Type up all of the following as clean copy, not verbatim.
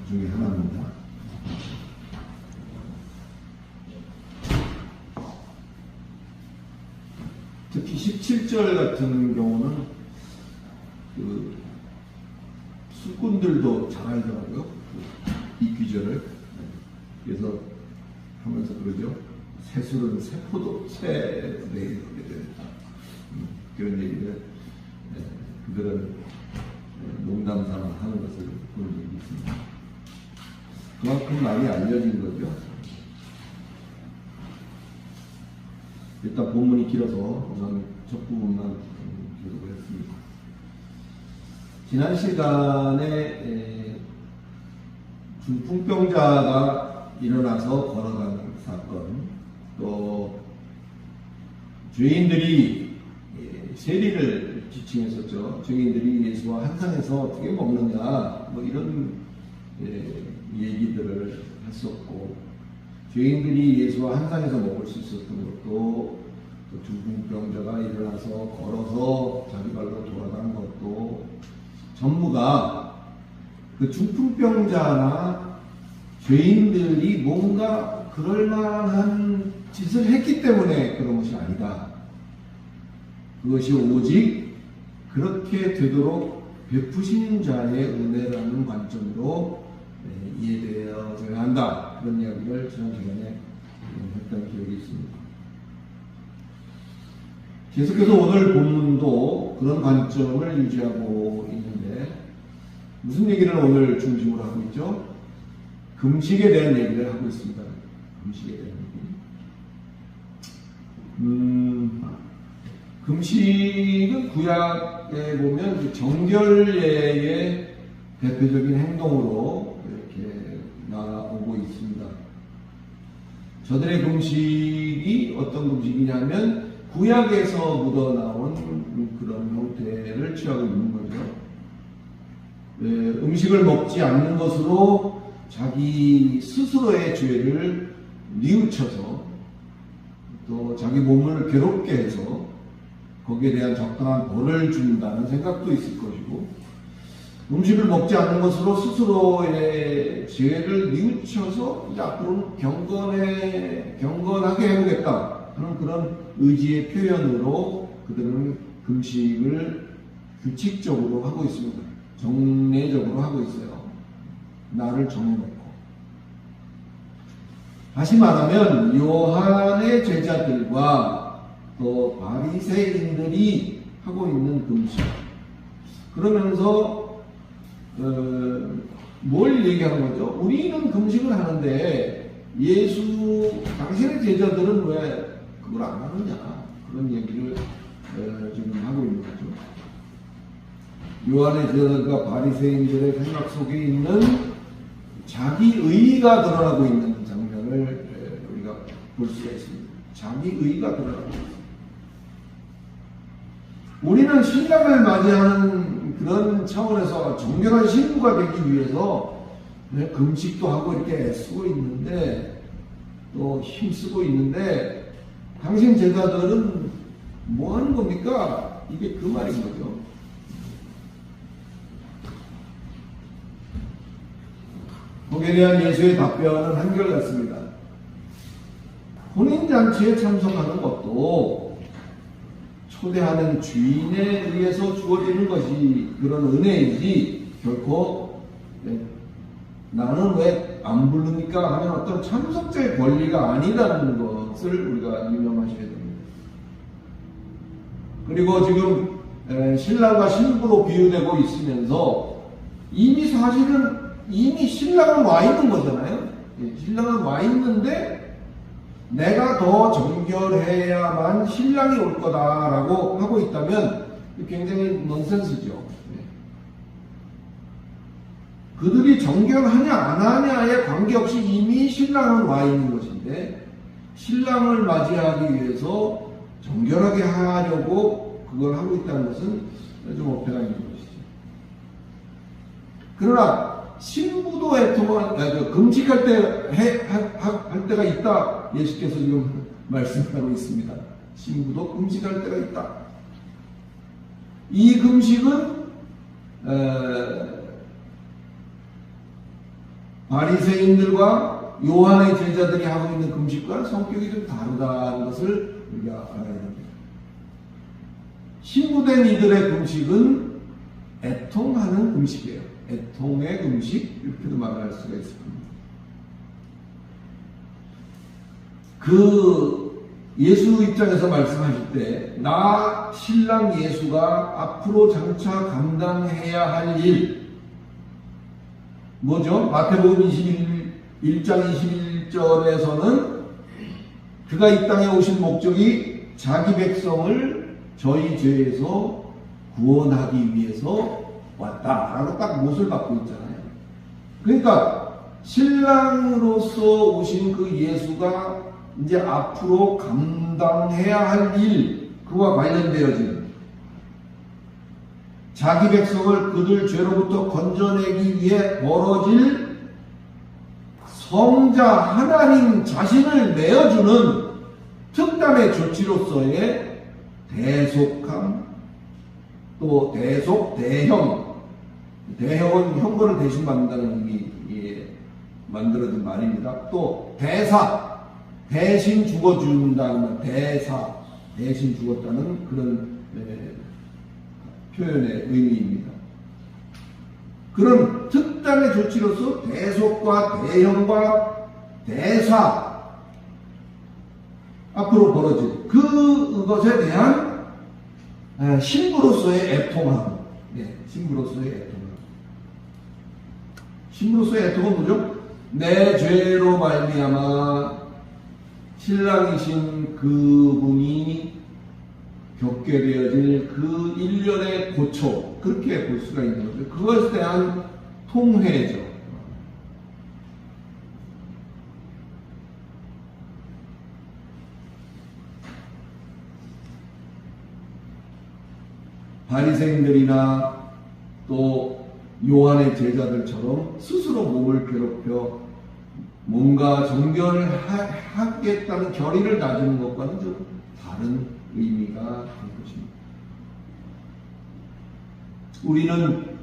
중에 하나입니다. 특히 17절 같은 경우는 술꾼들도 잘 알더라고요. 이 귀절을. 그래서 하면서 그러죠. 새술은 새포도, 새네. 그런 얘기를 그들은 농담 삼아 하는 것을 보는 적이 있습니다. 그만큼 많이 알려진 거죠. 일단 본문이 길어서 우선 첫 부분만 기록을 했습니다. 지난 시간에 중풍병자가 일어나서 걸어가는 사건, 또 죄인들이 세리를 지칭했었죠. 증인들이 예수와 한상에서 어떻게 먹느냐, 뭐 이런 얘기들을 했었고, 죄인들이 예수와 한상에서 먹을 수 있었던 것도, 또 중풍병자가 일어나서 걸어서 자기 발로 돌아간 것도 전부가 그 중풍병자나 죄인들이 뭔가 그럴만한 짓을 했기 때문에 그런 것이 아니다. 그것이 오직 그렇게 되도록 베푸신 자의 은혜라는 관점으로 이해되어져야 한다. 그런 이야기를 지난 시간에 했던 기억이 있습니다. 계속해서 오늘 본문도 그런 관점을 유지하고 있는데, 무슨 얘기를 오늘 중심으로 하고 있죠? 금식에 대한 얘기를 하고 있습니다. 금식에 대한 얘기. 금식은 구약에 보면 정결례의 대표적인 행동으로 이렇게 나오고 있습니다. 저들의 금식이 어떤 금식이냐면 구약에서 묻어나온 그런 형태를 취하고 있는 거죠. 음식을 먹지 않는 것으로 자기 스스로의 죄를 뉘우쳐서 또 자기 몸을 괴롭게 해서 거기에 대한 적당한 벌을 준다는 생각도 있을 것이고, 음식을 먹지 않는 것으로 스스로의 죄를 뉘우쳐서 이제 앞으로는 경건하게 해보겠다 하는 그런 의지의 표현으로 그들은 금식을 규칙적으로 하고 있습니다. 정례적으로 하고 있어요. 나를 정해놓고. 다시 말하면 요한의 제자들과 또 바리새인들이 하고 있는 금식. 그러면서 뭘 얘기하는 거죠? 우리는 금식을 하는데 당신의 제자들은 왜 그걸 안 하느냐? 그런 얘기를 지금 하고 있는 거죠. 요한의 제자들과 바리새인들의 생각 속에 있는 자기 의의가 드러나고 있는 장면을 우리가 볼 수가 있습니다. 자기 의의가 드러나고 있습니다. 우리는 신랑을 맞이하는 그런 차원에서 정결한 신부가 되기 위해서 금식도 하고 이렇게 애쓰고 있는데, 또 힘쓰고 있는데, 당신 제자들은 뭐 하는 겁니까? 이게 그 말인 거죠. 거기에 대한 예수의 답변은 한결같습니다. 혼인잔치에 참석하는 것도 초대하는 주인에 의해서 주어지는 것이 그런 은혜이지, 결코 나는 왜 안 부르니까 하면 어떤 참석자의 권리가 아니라는 것을 우리가 유념하셔야 됩니다. 그리고 지금 신랑과 신부로 비유되고 있으면서 이미 신랑은 와 있는 거잖아요. 신랑은 와 있는데 내가 더 정결해야만 신랑이 올 거다라고 하고 있다면 굉장히 넌센스죠. 그들이 정결하냐 안 하냐에 관계없이 이미 신랑은 와 있는 것인데, 신랑을 맞이하기 위해서 정결하게 하려고 그걸 하고 있다는 것은 좀 어폐가 있는 것이죠. 그러나 신부도 금식할 할 때가 있다. 예수께서 지금 말씀하고 있습니다. 신부도 금식할 때가 있다. 이 금식은 바리새인들과 요한의 제자들이 하고 있는 금식과는 성격이 좀 다르다는 것을 우리가 알아야 합니다. 신부된 이들의 금식은 애통하는 금식이에요. 애통의 금식, 이렇게도 말할 수가 있을 겁니다. 예수 입장에서 말씀하실 때, 나 신랑 예수가 앞으로 장차 감당해야 할 일, 뭐죠? 마태복음 1장 21절에서는 그가 이 땅에 오신 목적이 자기 백성을 저희 죄에서 구원하기 위해서 왔다라고 딱 못을 받고 있잖아요. 그러니까 신랑으로서 오신 그 예수가 이제 앞으로 감당해야 할 일, 그와 관련되어진 자기 백성을 그들 죄로부터 건져내기 위해 벌어질 성자 하나님 자신을 내어주는 특단의 조치로서의 대속함, 또 대속, 대형은 형벌을 대신 받는다는 의미에 만들어진 말입니다. 또 대사, 대신 죽어준다는 대사, 대신 죽었다는 그런 표현의 의미입니다. 그런 특단의 조치로서 대속과 대형과 대사 앞으로 벌어질 그것에 대한 신부로서의 애통함, 신부로서의 애통함. 신부로서의 애통은 뭐죠? 내 죄로 말미암아 신랑이신 그분이 겪게 되어질 그 일련의 고초, 그렇게 볼 수가 있는 거죠. 그것에 대한 통회죠. 바리새인들이나 또 요한의 제자들처럼 스스로 몸을 괴롭혀 뭔가 정결을 하겠다는 결의를 다지는 것과는 좀 다른 의미가 된 것입니다. 우리는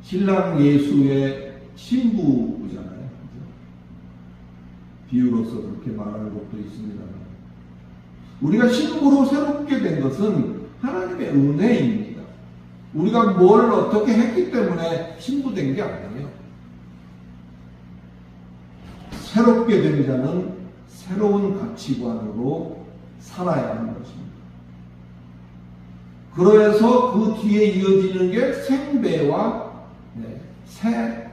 신랑 예수의 신부잖아요. 비유로서 그렇게 말하는 것도 있습니다. 우리가 신부로 새롭게 된 것은 하나님의 은혜입니다. 우리가 뭘 어떻게 했기 때문에 신부된 게 아니에요. 새롭게 된 자는 새로운 가치관으로 살아야 하는 것입니다. 그래서 그 뒤에 이어지는 게 생배와 새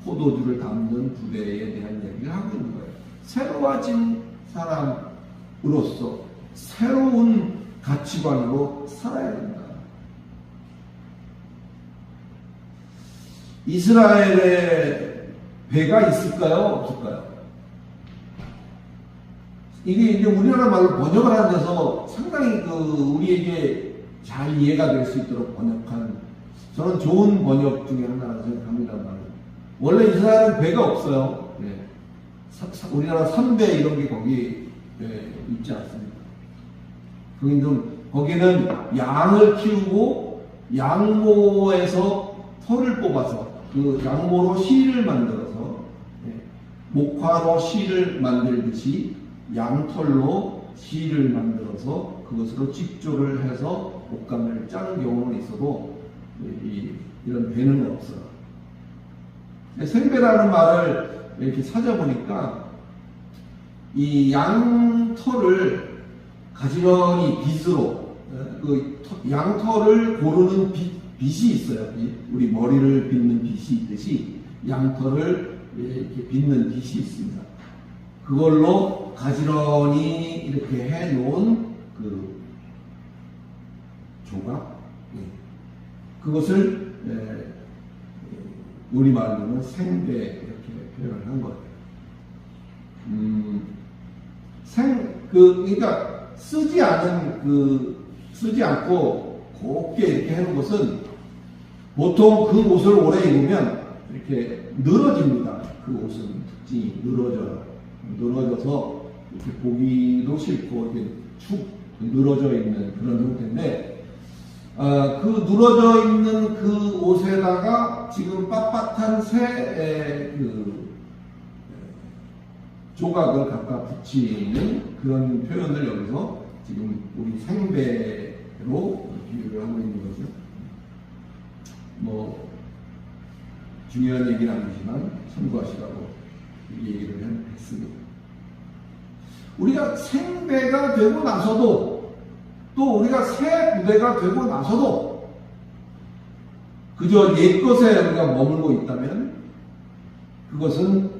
포도주를 담는 부대에 대한 얘기를 하고 있는 거예요. 새로워진 사람으로서 새로운 가치관으로 살아야 된다. 이스라엘에 배가 있을까요? 없을까요? 이게 이제 우리나라 말로 번역을 하는 데서 상당히 우리에게 잘 이해가 될 수 있도록 번역한, 저는 좋은 번역 중에 하나라고 생각합니다만, 원래 이스라엘은 배가 없어요. 우리나라 삼배 이런 게 거기 있지 않습니다. 거기는 양을 키우고 양모에서 털을 뽑아서 그 양모로 실을 만들어서 목화로 실을 만들듯이 양털로 실을 만들어서 그것으로 직조를 해서 옷감을 짜는 경우는 있어도 이런 배는 없어요. 생배라는 말을 이렇게 찾아보니까 이 양털을 가지런히 빗으로, 그 양털을 고르는 빗이 있어요. 우리 머리를 빗는 빗이 있듯이 양털을 이렇게 빗는 빗이 있습니다. 그걸로 가지런히 이렇게 해놓은 그 조각, 그것을 우리말로는 생배 이렇게 표현을 한 거예요. 그러니까 쓰지 않고 곱게 이렇게 해놓은 것은 보통 그 옷을 오래 입으면 이렇게 늘어집니다. 그 옷은 특징이 늘어져서 이렇게 보기도 싫고 이렇게 축 늘어져 있는 그런 형태인데, 그 늘어져 있는 그 옷에다가 지금 빳빳한 새 조각을 갖다 붙이는 그런 표현을 여기서 지금 우리 생배로 비유를 하고 있는 거죠. 뭐 중요한 얘기는 아니지만 참고하시라고 이 얘기를 했습니다. 우리가 생배가 되고 나서도 또 우리가 새 부대가 되고 나서도 그저 옛것에 우리가 머물고 있다면 그것은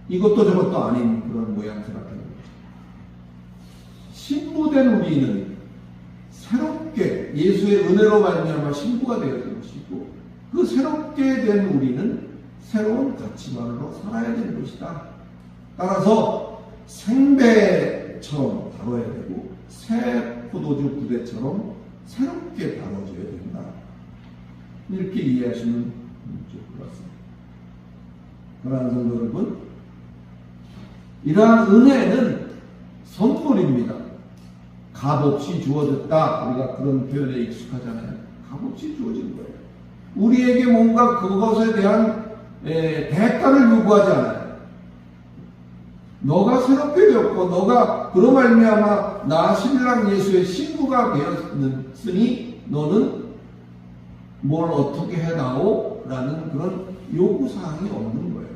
이것도 저것도 아닌 그런 모양새가 되는 거죠. 신부된 우리는 새롭게 예수의 은혜로 말미암아 신부가 되어진 것이고 그 새롭게 된 우리는 새로운 가치관으로 살아야 되는 것이다. 따라서 생배처럼 다뤄야 되고 새 포도주 부대처럼 새롭게 다뤄져야 된다. 이렇게 이해하시면 좋을 것 같습니다. 사랑하는 성도 여러분, 이러한 은혜는 선물입니다. 값없이 주어졌다. 우리가 그런 표현에 익숙하잖아요. 값없이 주어진 거예요. 우리에게 뭔가 그것에 대한 대가를 요구하지 않아요. 너가 새롭게 되었고 너가 그로 말미암아 나 신랑 예수의 신부가 되었으니 너는 뭘 어떻게 해다오? 라는 그런 요구사항이 없는 거예요.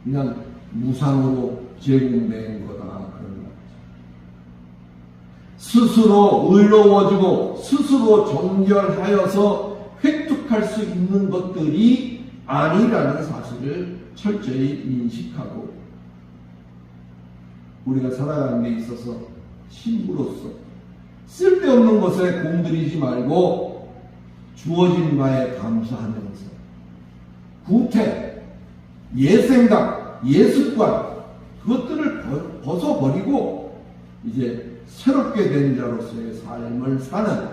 그냥 무상으로 제공된 거다. 그런 거죠. 스스로 의로워지고 스스로 정결하여서 획득할 수 있는 것들이 아니라는 사실을 철저히 인식하고 우리가 살아가는 데 있어서 신부로서 쓸데없는 것에 공들이지 말고 주어진 바에 감사하면서 구태, 옛생각, 옛습관 그것들을 벗어버리고 이제 새롭게 된 자로서의 삶을 사는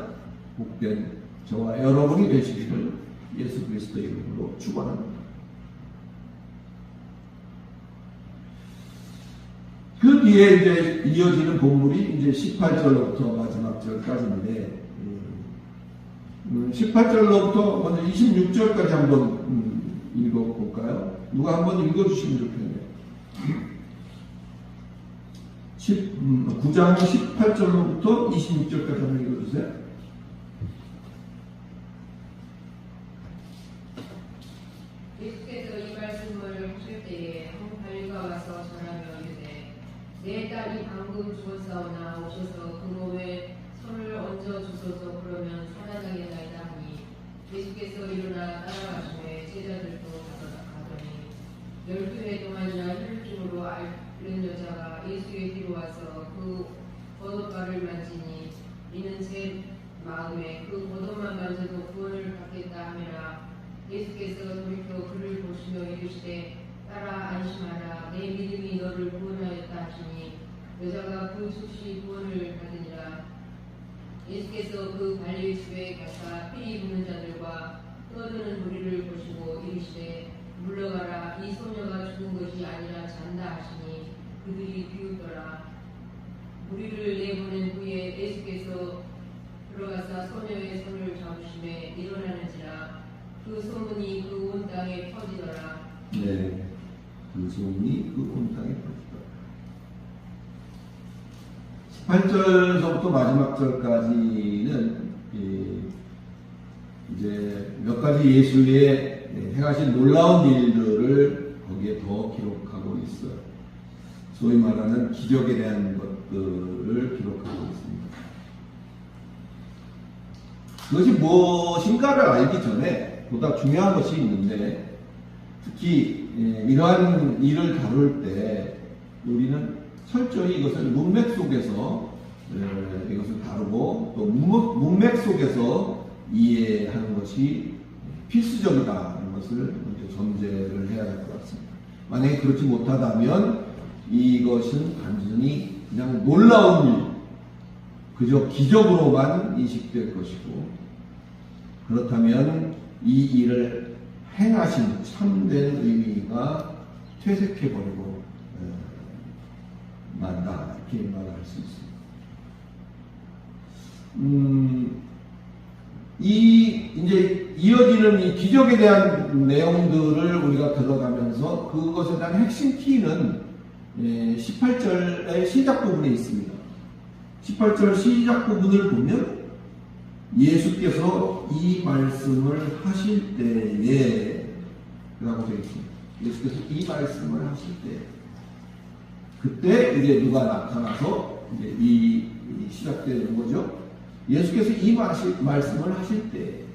복된 저와 여러분이 되시기를 예수 그리스도 이름으로 축원합니다. 그 뒤에 이제 이어지는 본문이 이제 18절로부터 마지막 절까지인데 18절로부터 먼저 26절까지 한번 읽어볼까요? 누가 한번 읽어주시면 좋겠네요. 9장 18절로부터 26절까지 한번 읽어주세요. 예수께서 이 말씀을 하실 때에 한 관리가 와서 전하며 이르되 내 딸이 방금 죽었사오나 오셔서 그 몸에 손을 얹어 주소서 그러면 살아나겠나이다 하니 예수께서 일어나 따라가시매 제자들도 가더니 12해 동안이나 혈증으로 앓는 여자가 예수의 뒤로 와서 그 겉옷발을 만지니 이는 제 마음에 그 겉옷만 만져도 구원을 받겠다 하매라. 예수께서 돌이켜 그를 보시며 이르시되 딸아 안심하라 내 믿음이 너를 구원하였다 하시니 여자가 그 즉시 구원을 받으니라. 예수께서 그 관리 집에 가사 피리 부는 자들과 떠드는 무리를 보시고 이르시되 물러가라 이 소녀가 죽은 것이 아니라 잔다 하시니 그들이 비웃더라. 무리를 내보낸 후에 예수께서 들어가사 소녀의 손을 잡으시매 일어나는지라. 그 소문이 그 온 땅에 퍼지더라. 네, 그 소문이 그 온 땅에 퍼지더라. 18절서부터 마지막 절까지는 이제 몇 가지 예수의 행하신 놀라운 일들을 거기에 더 기록하고 있어요. 소위 말하는 기적에 대한 것들을 기록하고 있습니다. 그것이 무엇인가를 알기 전에 보다 중요한 것이 있는데 특히 이러한 일을 다룰 때 우리는 철저히 이것을 문맥 속에서 이것을 다루고 또 문맥 속에서 이해하는 것이 필수적이다는 것을 먼저 전제를 해야 할 것 같습니다. 만약에 그렇지 못하다면 이것은 단순히 그냥 놀라운 일, 그저 기적으로만 인식될 것이고 그렇다면 이 일을 행하신 참된 의미가 퇴색해버리고 만다 이렇게 말할 수 있습니다. 이제 이어지는 이 기적에 대한 내용들을 우리가 들어가면서 그것에 대한 핵심 키는 18절의 시작 부분에 있습니다. 18절 시작 부분을 보면 예수께서 이 말씀을 하실 때에 라고 되어 있습니다. 예수께서 이 말씀을 하실 때 그때 이제 누가 나타나서 이제 이 시작되는 거죠. 예수께서 이 말씀을 하실 때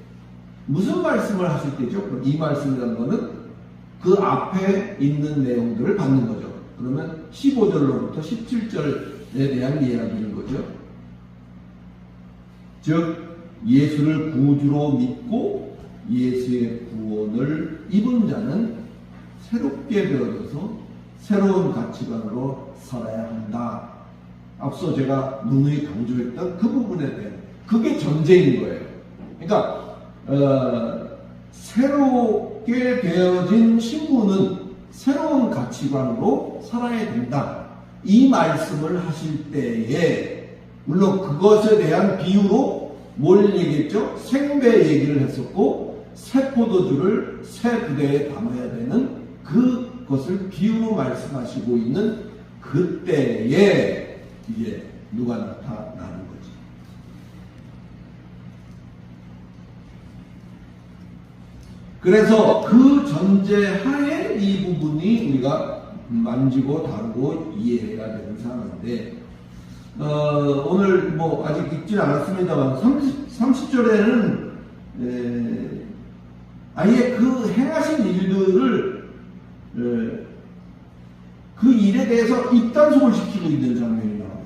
무슨 말씀을 하실 때죠? 이 말씀이라는 거는 그 앞에 있는 내용들을 받는 거죠. 그러면 15절로부터 17절에 대한 이야기인 거죠. 즉 예수를 구주로 믿고 예수의 구원을 입은 자는 새롭게 되어져서 새로운 가치관으로 살아야 한다. 앞서 제가 누누이 강조했던 그 부분에 대한 그게 전제인 거예요. 그러니까 새롭게 되어진 신부는 새로운 가치관으로 살아야 된다. 이 말씀을 하실 때에 물론 그것에 대한 비유로 뭘 얘기했죠? 생배 얘기를 했었고 새 포도주를 새 부대에 담아야 되는 그것을 비유로 말씀하시고 있는 그때에 이제 누가 나타나는 거지. 그래서 그 전제하에 이 부분이 우리가 만지고 다루고 이해해야 되는 상황인데 오늘 뭐 아직 읽진 않았습니다만 30절에는 아예 그 행하신 일들을 그 일에 대해서 입단속을 시키고 있는 장면이 나와요.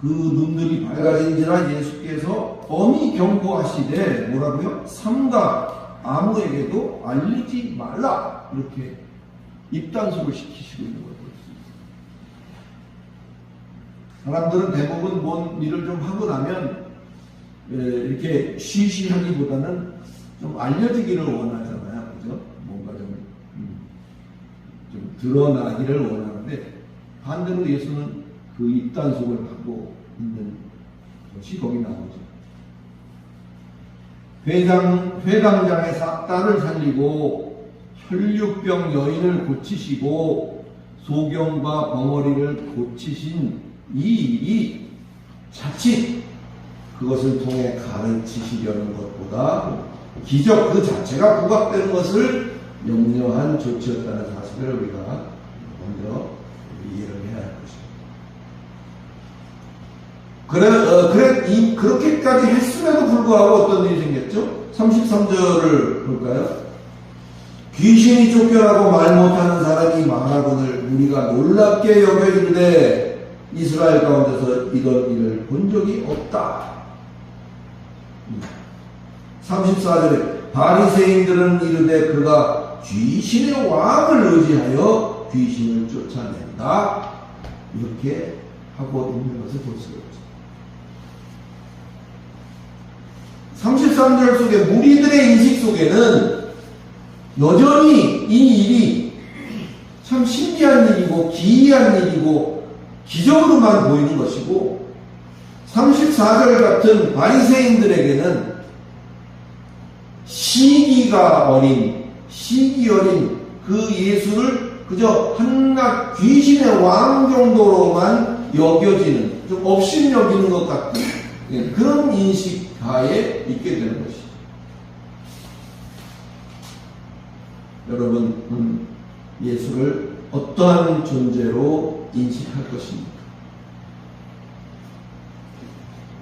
그 눈들이 밝아진지라 예수께서 엄히 경고하시되 뭐라고요? 삼가 아무에게도 알리지 말라 이렇게 입단속을 시키시고 있는 거예요. 사람들은 대부분 뭔 일을 좀 하고 나면 이렇게 쉬쉬하기보다는 좀 알려지기를 원하잖아요. 그죠? 뭔가 좀 드러나기를 원하는데 반대로 예수는 그 입단속을 하고 있는 것이 거기 나오죠. 회당장의 딸을 살리고 혈류병 여인을 고치시고 소경과 벙어리를 고치신 이 일이 자칫 그것을 통해 가르치시려는 것보다 기적 그 자체가 부각되는 것을 염려한 조치였다는 사실을 우리가 먼저 이해를 해야 할 것입니다. 그렇게까지 했음에도 불구하고 어떤 일이 생겼죠? 33절을 볼까요? 귀신이 쫓겨나고 말 못하는 사람이 많아거늘 우리가 놀랍게 여겨이르되 이스라엘 가운데서 이런 일을 본 적이 없다. 34절에 바리새인들은 이르되 그가 귀신의 왕을 의지하여 귀신을 쫓아낸다. 이렇게 하고 있는 것을 볼 수가 있죠. 33절 속에 무리들의 인식 속에는 여전히 이 일이 참 신기한 일이고 기이한 일이고 기적으로만 보이는 것이고 34절 같은 바리새인들에게는 시기 어린 그 예수를 그저 한낱 귀신의 왕 정도로만 여겨지는 좀 업신 여기는 것 같은 그런 인식 하에 있게 되는 것이죠. 여러분 예수를 어떠한 존재로 인식할 것입니까?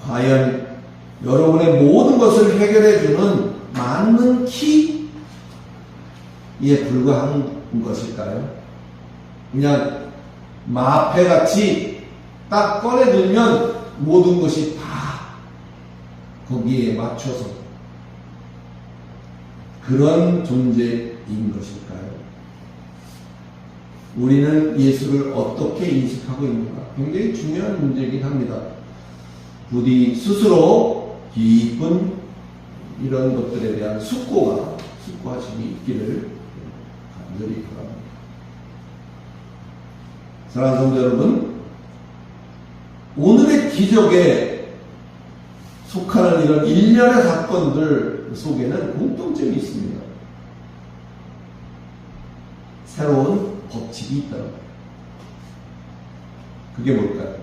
과연 여러분의 모든 것을 해결해주는 맞는 키에 불과한 것일까요? 그냥 마패같이 딱 꺼내들면 모든 것이 다 거기에 맞춰서 그런 존재인 것일까요? 우리는 예수를 어떻게 인식하고 있는가? 굉장히 중요한 문제이긴 합니다. 부디 스스로 깊은 이런 것들에 대한 숙고하심이 있기를 간절히 바랍니다. 사랑하는 성도 여러분, 오늘의 기적에 속하는 이런 일련의 사건들 속에는 공통점이 있습니다. 새로운 법칙이 있다. 그게 뭘까요?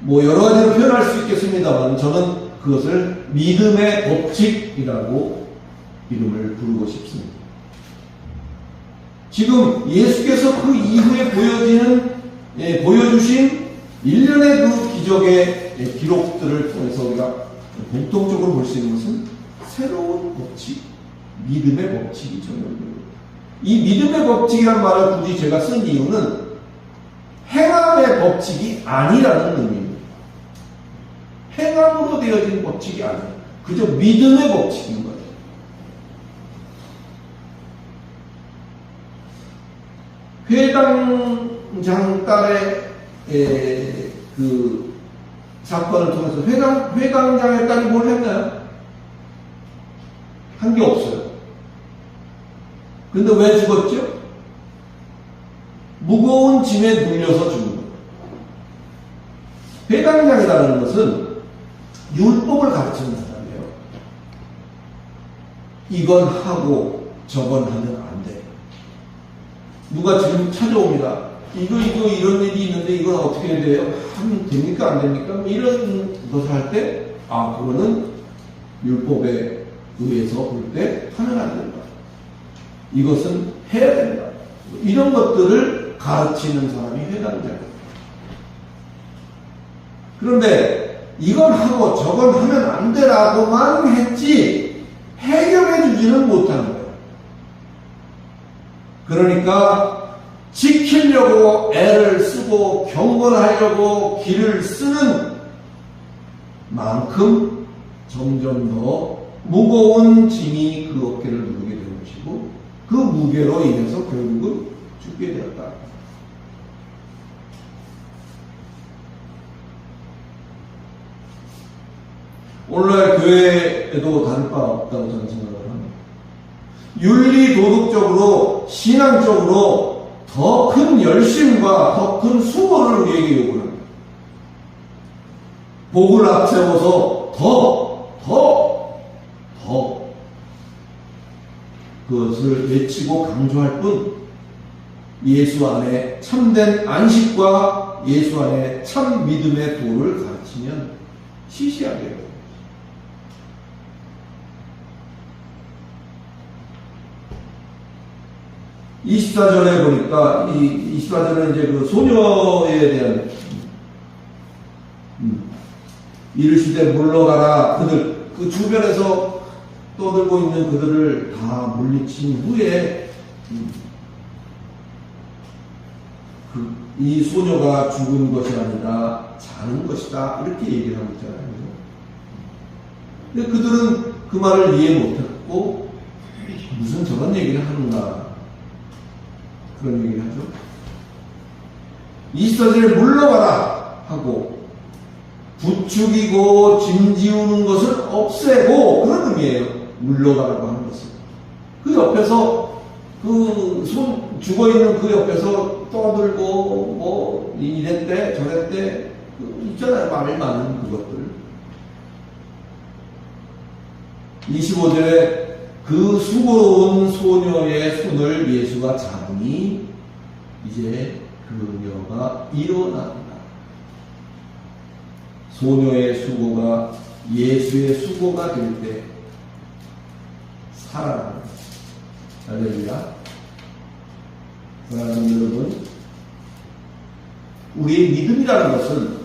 뭐 여러 가지로 표현할 수 있겠습니다만 저는 그것을 믿음의 법칙이라고 이름을 부르고 싶습니다. 지금 예수께서 그 이후에 보여주신 일련의 그 기적의 기록들을 통해서 우리가 공통적으로 볼 수 있는 것은 새로운 법칙, 믿음의 법칙이죠. 이 믿음의 법칙이라는 말을 굳이 제가 쓴 이유는 행함의 법칙이 아니라는 의미입니다. 행함으로 되어진 법칙이 아니에요. 그저 믿음의 법칙인 거예요. 회당장 딸의 그 사건을 통해서 회당장의 딸이 뭘 했나요? 한 게 없어요. 근데 왜 죽었죠? 무거운 짐에 눌려서 죽은 거예요. 회당장이라는 것은 율법을 가르치는 사람이에요. 이건 하고 저건 하면 안 돼. 누가 지금 찾아옵니다. 이런 일이 있는데 이건 어떻게 해야 돼요? 하면 됩니까? 안 됩니까? 이런 것을 할 때, 그거는 율법에 의해서 볼 때 하면 안 된다. 이것은 해야 된다. 이런 것들을 가르치는 사람이 회당자예요. 그런데 이건 하고 저건 하면 안 되라고만 했지 해결해 주지는 못하는 거예요. 그러니까 지키려고 애를 쓰고 경건하려고 길을 쓰는 만큼 점점 더 무거운 짐이 그 어깨를 누르게 되는 것이고 그 무게로 인해서 결국은 죽게 되었다. 오늘날 교회에도 다를 바 없다고 저는 생각을 합니다. 윤리 도덕적으로 신앙적으로 더 큰 열심과 더 큰 수고를 우리에게 요구합니다. 복을 앞세워서 더 그것을 외치고 강조할 뿐 예수 안에 참된 안식과 예수 안에 참 믿음의 도를 가르치면 시시하게 돼요. 이 24절에 보니까, 이 24절은 이제 그 소녀에 대한, 이르시되 물러가라. 그들, 그 주변에서 떠들고 있는 그들을 다 물리친 후에, 이 소녀가 죽은 것이 아니라 자는 것이다. 이렇게 얘기를 하고 있잖아요. 근데 그들은 그 말을 이해 못했고, 무슨 저런 얘기를 하는가. 그런 얘기를 하죠. 24절에 물러가라 하고 부추기고 짐 지우는 것을 없애고 그런 의미예요. 물러가라고 하는 것은. 그 옆에서 죽어있는 그 옆에서 떠들고 뭐 이랬대 저랬대 있잖아요. 말 많은 그것들. 25절에 그 수고로운 소녀의 손을 예수가 잡으니 이제 그녀가 일어난다. 소녀의 수고가 예수의 수고가 될 때 살아납니다. 할렐루야. 사랑하는 여러분, 우리의 믿음이라는 것은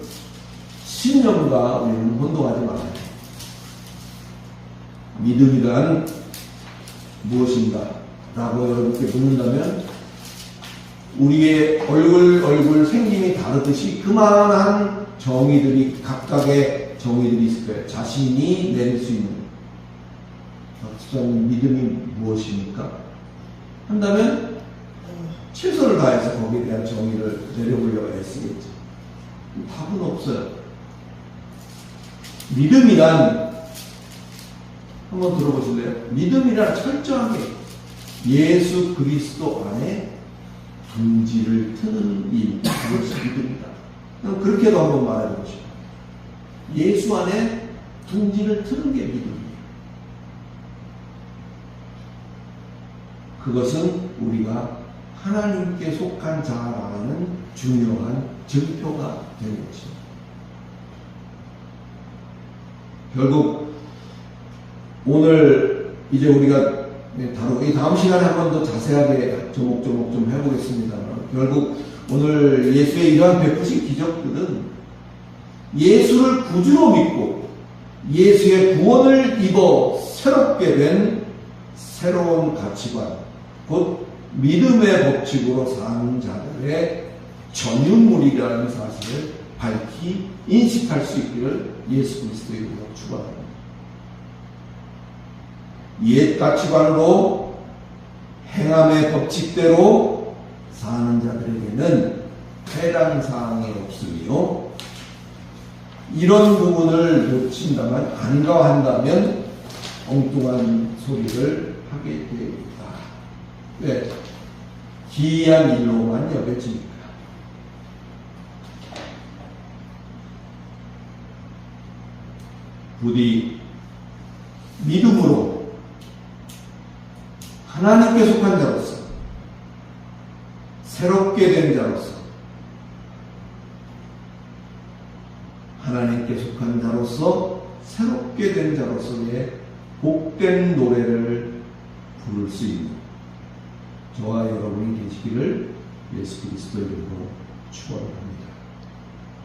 신념과 우리는 혼동하지 말아요. 믿음이란 무엇인가? 라고 여러분께 묻는다면 우리의 얼굴 생김이 다르듯이 그만한 정의들이 각각의 정의들이 있을 거예요. 자신이 내릴 수 있는 집사님 믿음이 무엇입니까? 한다면 최선을 다해서 거기에 대한 정의를 내려보려고 애쓰겠죠. 답은 없어요. 믿음이란 한번 들어보실래요? 믿음이란 철저하게 예수 그리스도 안에 둥지를 트는 일, 그것이 믿음이다. 그렇게도 한번 말해보고 싶어요. 예수 안에 둥지를 트는 게 믿음이에요. 그것은 우리가 하나님께 속한 자라는 중요한 증표가 되는 것입니다. 결국 오늘 이제 우리가 다루고 다음 시간에 한 번 더 자세하게 조목조목 좀 해보겠습니다만, 결국 오늘 예수의 이러한 베푸신 기적들은 예수를 구주로 믿고 예수의 구원을 입어 새롭게 된 새로운 가치관, 곧 믿음의 법칙으로 사는 자들의 전유물이라는 사실을 밝히 인식할 수 있기를 예수 그리스도의 이름으로 축원합니다. 옛 가치관으로 행함의 법칙대로 사는 자들에게는 해당사항이 없으며, 이런 부분을 놓친다면, 간과한다면 엉뚱한 소리를 하게 됩니다. 왜? 기이한 일로만 여겨지니까. 부디 믿음으로 하나님께 속한 자로서, 새롭게 된 자로서, 하나님께 속한 자로서, 새롭게 된 자로서의 복된 노래를 부를 수 있는 저와 여러분이 되시기를 예수 그리스도의 이름으로 축원합니다.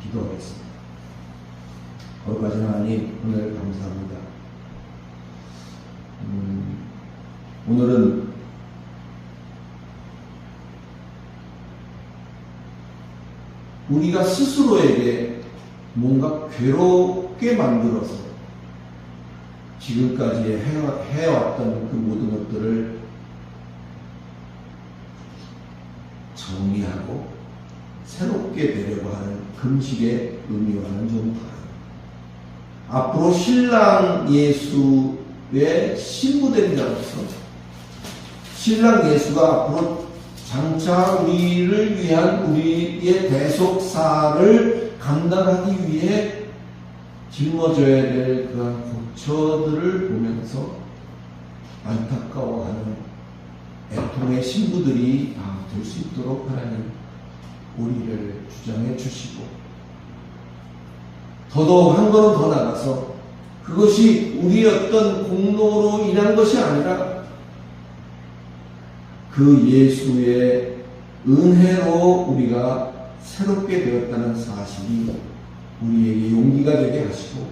기도하겠습니다. 거룩하신 하나님, 오늘 감사합니다. 오늘은 우리가 스스로에게 뭔가 괴롭게 만들어서 지금까지 해왔던 그 모든 것들을 정리하고 새롭게 되려고 하는 금식의 의미와는 좀 다른, 앞으로 신랑 예수의 신부된 자로서 신랑 예수가 앞으로 장차 우리를 위한 우리의 대속사를 감당하기 위해 짊어져야 될 그런 고초들을 보면서 안타까워하는 애통의 신부들이 될 수 있도록 하나님 우리를 주장해 주시고, 더더욱 한 걸음 더 나가서 그것이 우리의 어떤 공로로 인한 것이 아니라 그 예수의 은혜로 우리가 새롭게 되었다는 사실이 우리에게 용기가 되게 하시고,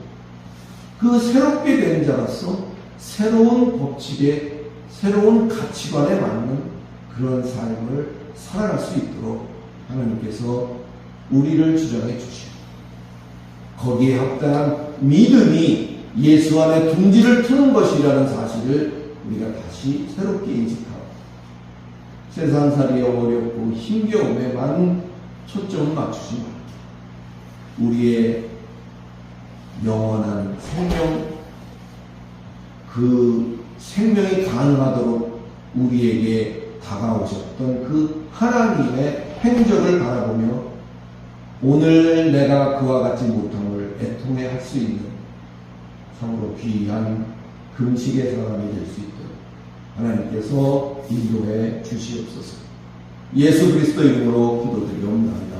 그 새롭게 된 자로서 새로운 법칙에, 새로운 가치관에 맞는 그런 삶을 살아갈 수 있도록 하나님께서 우리를 주장해 주시고, 거기에 합당한 믿음이 예수 안에 둥지를 트는 것이라는 사실을 우리가 다시 새롭게 인식하고, 세상살이 어렵고 힘겨움에만 초점을 맞추지 말고 우리의 영원한 생명, 그 생명이 가능하도록 우리에게 다가오셨던 그 하나님의 행적을 바라보며 오늘 내가 그와 같지 못함을 애통해 할 수 있는 참으로 귀한 금식의 사람이 될 수 있도록 하나님께서 인도해 주시옵소서. 예수 그리스도 이름으로 기도드리옵나이다.